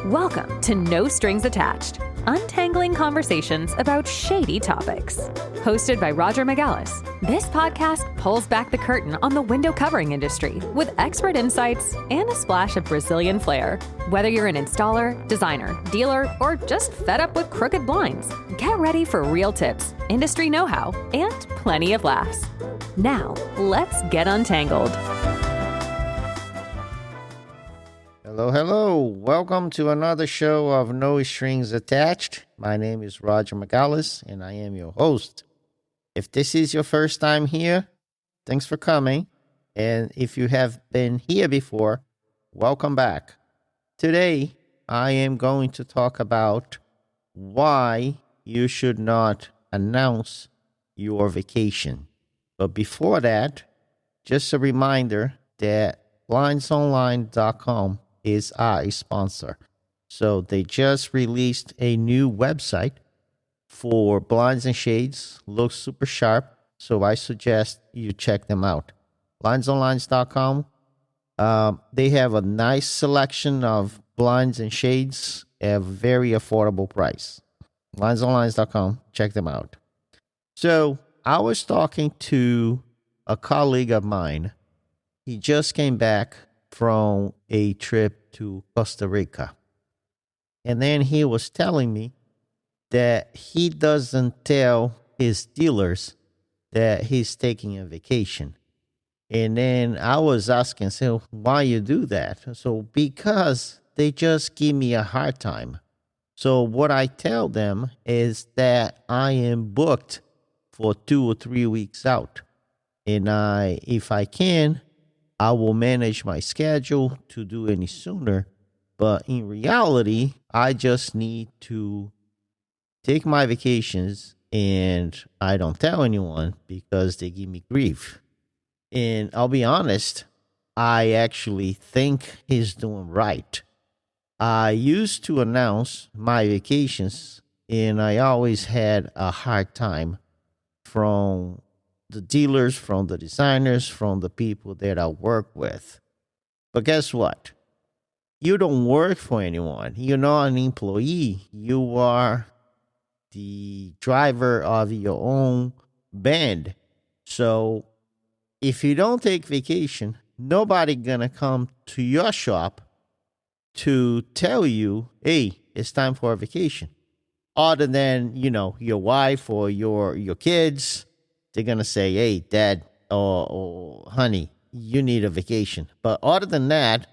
Welcome to No Strings Attached, untangling conversations about shady topics. Hosted by Roger McGallis, this podcast pulls back the curtain on the window covering industry with expert insights and a splash of Brazilian flair. Whether you're an installer, designer, dealer, or just fed up with crooked blinds, get ready for real tips, industry know-how, and plenty of laughs. Now, let's get untangled. Hello. Welcome to another show of No Strings Attached. My name is Roger McGallis, and I am your host. If this is your first time here, thanks for coming. And if you have been here before, welcome back. Today, I am going to talk about why you should not announce your vacation. But before that, just a reminder that blindsonline.com is our sponsor. So they just released a new website for blinds and shades. Looks super sharp. So I suggest you check them out. Blindsonline.com. They have a nice selection of blinds and shades at a very affordable price. Blindsonline.com. Check them out. So I was talking to a colleague of mine. He just came back from a trip to Costa Rica. And then he was telling me that he doesn't tell his dealers that he's taking a vacation. And then I was asking, so why you do that? So because they just give me a hard time. So what I tell them is that I am booked for 2 or 3 weeks out. And if I can, I will manage my schedule to do any sooner. But in reality, I just need to take my vacations and I don't tell anyone because they give me grief. And I'll be honest, I actually think he's doing right. I used to announce my vacations and I always had a hard time from the dealers, from the designers, from the people that I work with. But guess what? You don't work for anyone. You're not an employee. You are the driver of your own band. So if you don't take vacation, nobody gonna come to your shop to tell you, hey, it's time for a vacation. Other than, your wife or your kids. They're going to say, hey, dad or honey, you need a vacation. But other than that,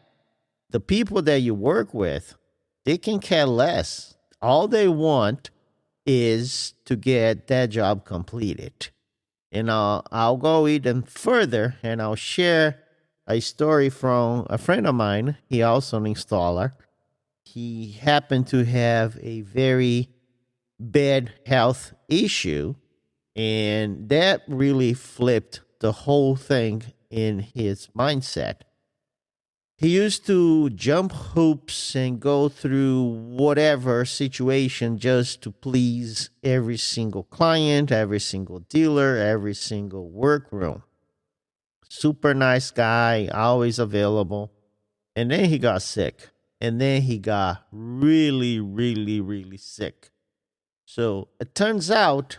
the people that you work with, they can care less. All they want is to get that job completed. And I'll go even further and I'll share a story from a friend of mine. He also an installer. He happened to have a very bad health issue. And that really flipped the whole thing in his mindset. He used to jump hoops and go through whatever situation just to please every single client, every single dealer, every single workroom. Super nice guy, always available. And then he got sick. And then he got really, really, really sick. So it turns out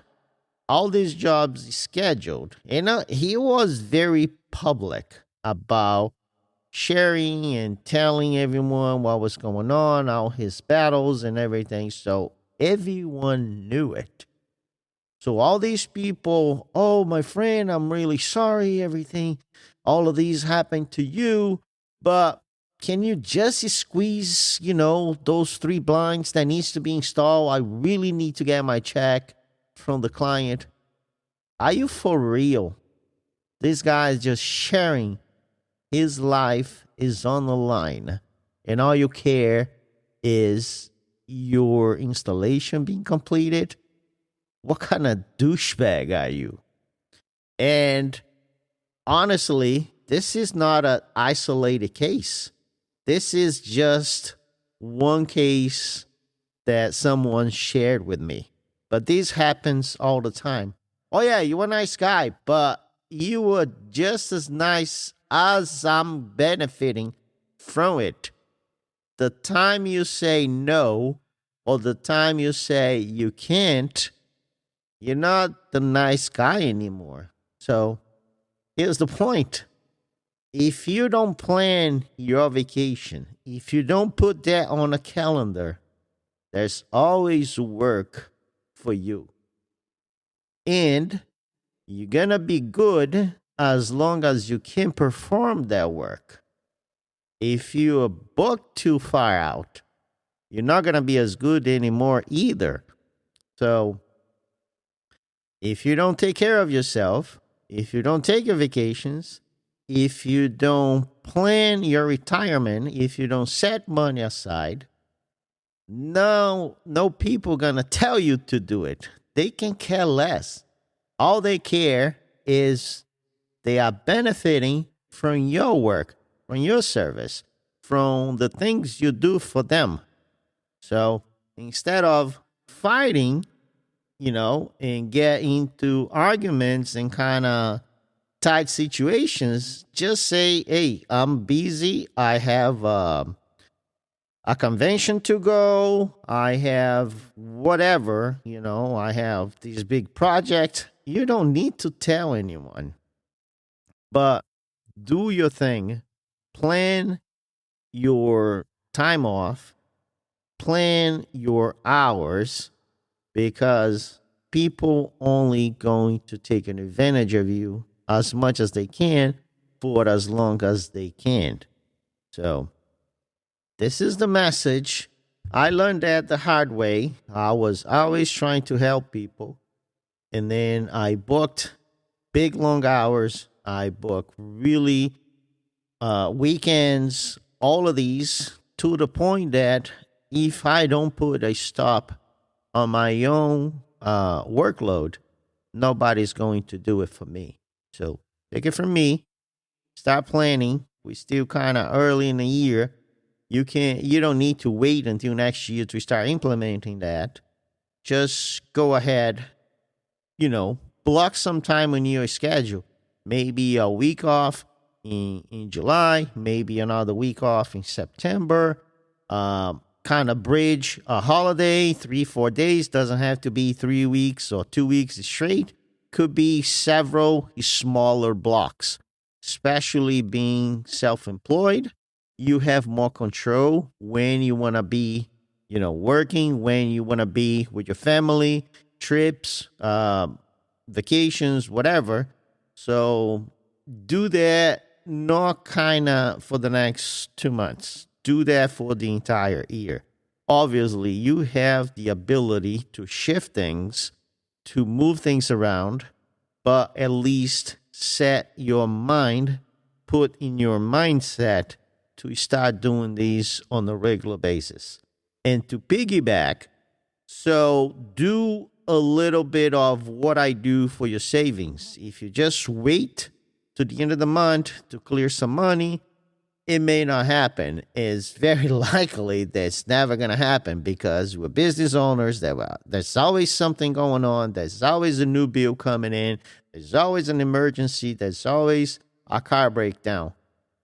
all these jobs he scheduled, and he was very public about sharing and telling everyone what was going on, all his battles and everything. So everyone knew it. So all these people, oh, my friend, I'm really sorry, everything, all of these happened to you, but can you just squeeze, those 3 blinds that needs to be installed? I really need to get my check from the client. Are you for real? This guy is just sharing. His life is on the line. And all you care is your installation being completed. What kind of douchebag are you? And honestly, this is not an isolated case. This is just one case that someone shared with me. But this happens all the time. Oh, yeah, you're a nice guy, but you were just as nice as I'm benefiting from it. the time you say no or the time you say you can't, you're not the nice guy anymore. So here's the point. If you don't plan your vacation, if you don't put that on a calendar, there's always work for you. And you're going to be good as long as you can perform that work. If you are booked too far out, you're not going to be as good anymore either. So if you don't take care of yourself, if you don't take your vacations, if you don't plan your retirement, if you don't set money aside, no people going to tell you to do it. They can care less. All they care is they are benefiting from your work, from your service, from the things you do for them. So instead of fighting, and get into arguments and kind of tight situations, just say, hey, I'm busy. I have a convention to go. I have whatever, I have these big projects. You don't need to tell anyone, but do your thing. Plan your time off, plan your hours, because people only going to take an advantage of you as much as they can for as long as they can. So this is the message. I learned that the hard way. I was always trying to help people. And then I booked big, long hours. I booked really weekends, all of these, to the point that if I don't put a stop on my own workload, nobody's going to do it for me. So take it from me. Start planning. We're still kind of early in the year. You don't need to wait until next year to start implementing that. Just go ahead, block some time in your schedule. Maybe a week off in July, maybe another week off in September. Kind of bridge a holiday, 3-4 days. Doesn't have to be 3 weeks or 2 weeks straight. Could be several smaller blocks. Especially being self-employed, you have more control when you want to be, working, when you want to be with your family, trips, vacations, whatever. So do that not kind of for the next 2 months. Do that for the entire year. Obviously, you have the ability to shift things, to move things around, but at least set your mind, put in your mindset to start doing these on a regular basis. And to piggyback, so do a little bit of what I do for your savings. If you just wait to the end of the month to clear some money, it may not happen. It's very likely that it's never going to happen because we're business owners. There's always something going on. There's always a new bill coming in. There's always an emergency. There's always a car breakdown.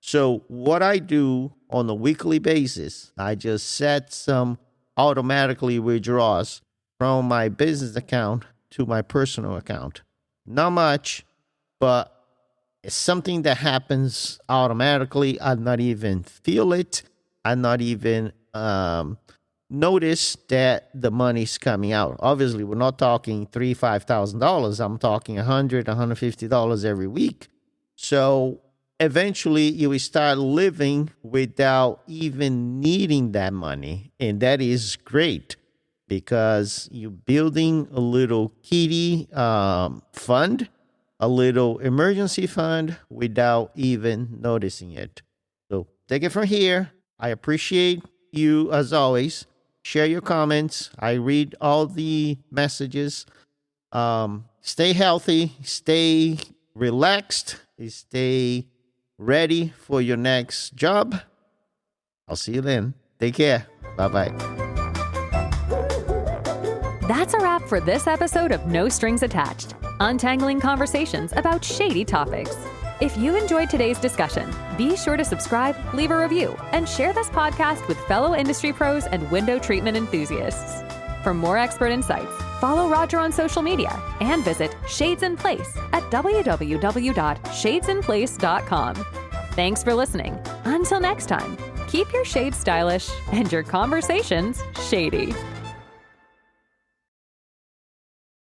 So what I do on a weekly basis, I just set some automatically withdrawals from my business account to my personal account. Not much, but it's something that happens automatically. I not even feel it. I not even notice that the money's coming out. Obviously, we're not talking $3,000-$5,000. I'm talking $100-$150 every week. So eventually, you will start living without even needing that money, and that is great because you're building a little kitty fund, a little emergency fund without even noticing it. So take it from here. I appreciate you as always. Share your comments. I read all the messages. Stay healthy. Stay relaxed. Stay ready for your next job. I'll see you then. Take care. Bye-bye. That's a wrap for this episode of No Strings Attached, untangling conversations about shady topics. If you enjoyed today's discussion, be sure to subscribe, leave a review, and share this podcast with fellow industry pros and window treatment enthusiasts. For more expert insights, follow Roger on social media and visit Shades in Place at www.shadesinplace.com. Thanks for listening. Until next time, keep your shades stylish and your conversations shady.